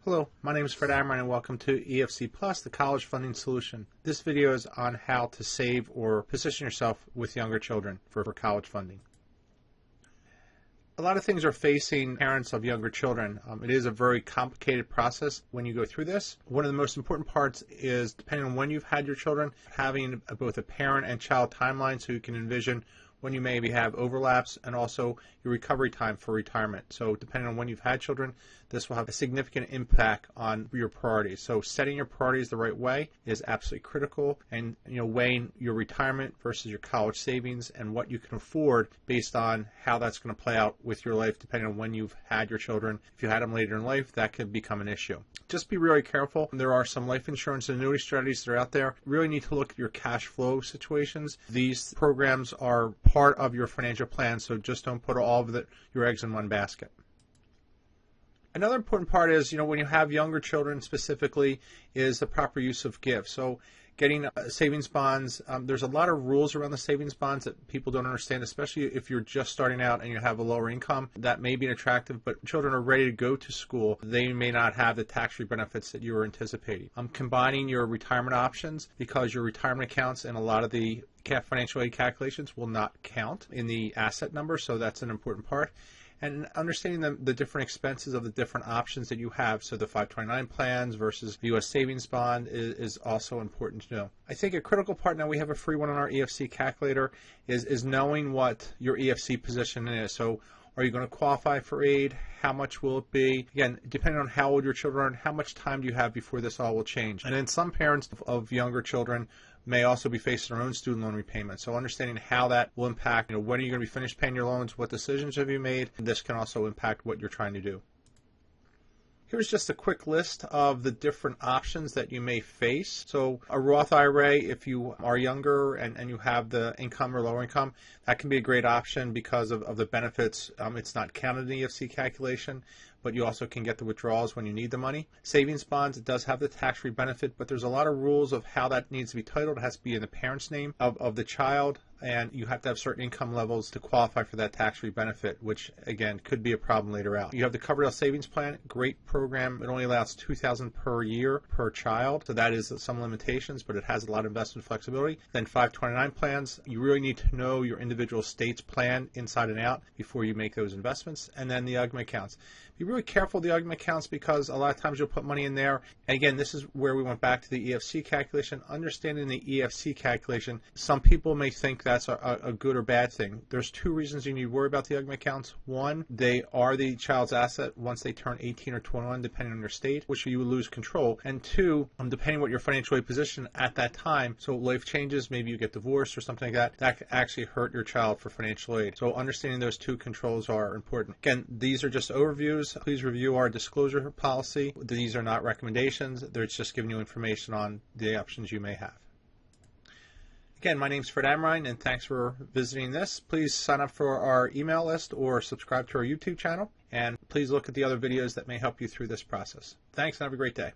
Hello, my name is Fred Amrine and welcome to EFC Plus, the college funding solution. This video is on how to save or position yourself with younger children for college funding. A lot of things are facing parents of younger children. It is a very complicated process when you go through this. One of the most important parts is, depending on when you've had your children, having both a parent and child timeline so you can envision when you maybe have overlaps, and also your recovery time for retirement. So depending on when you've had children, this will have a significant impact on your priorities. So setting your priorities the right way is absolutely critical, and weighing your retirement versus your college savings and what you can afford based on how that's going to play out with your life depending on when you've had your children. If you had them later in life, that could become an issue. Just be really careful. There are some life insurance and annuity strategies that are out there. You really need to look at your cash flow situations. These programs are part of your financial plan, so just don't put all of your eggs in one basket. Another important part is, when you have younger children specifically, is the proper use of gifts. So getting savings bonds, there's a lot of rules around the savings bonds that people don't understand, especially if you're just starting out and you have a lower income. That may be attractive, but children are ready to go to school. They may not have the tax-free benefits that you were anticipating. Combining your retirement options, because your retirement accounts and a lot of the financial aid calculations will not count in the asset number, so that's an important part. And understanding the different expenses of the different options that you have. So the 529 plans versus the U.S. savings bond is also important to know. I think a critical part, now we have a free one on our EFC calculator, is knowing what your EFC position is. So are you going to qualify for aid? How much will it be? Again, depending on how old your children are, how much time do you have before this all will change? And then some parents of younger children may also be facing their own student loan repayment. So understanding how that will impact, when are you going to be finished paying your loans? What decisions have you made? And this can also impact what you're trying to do. Here's just a quick list of the different options that you may face. So a Roth IRA, if you are younger and you have the income or lower income, that can be a great option because of the benefits. It's not counted in the EFC calculation, but you also can get the withdrawals when you need the money. Savings bonds, it does have the tax-free benefit, but there's a lot of rules of how that needs to be titled. It has to be in the parent's name of the child, and you have to have certain income levels to qualify for that tax-free benefit, which again could be a problem later out. You have the Coverdell Savings Plan, great program. It only allows $2,000 per year per child, so that is some limitations, but it has a lot of investment flexibility. Then 529 plans, you really need to know your individual state's plan inside and out before you make those investments. And then the UGMA accounts. Be really careful of the UGMA accounts, because a lot of times you'll put money in there. And again, this is where we went back to the EFC calculation. Understanding the EFC calculation, some people may think that's a good or bad thing. There's two reasons you need to worry about the UGMA accounts. One, they are the child's asset once they turn 18 or 21, depending on your state, which you would lose control. And two, depending on what your financial aid position at that time, so life changes, maybe you get divorced or something like that, that could actually hurt your child for financial aid. So understanding those two controls are important. Again, these are just overviews. Please review our disclosure policy. These are not recommendations. They're just giving you information on the options you may have. Again, my name is Fred Amrine, and thanks for visiting this. Please sign up for our email list or subscribe to our YouTube channel, and please look at the other videos that may help you through this process. Thanks, and have a great day.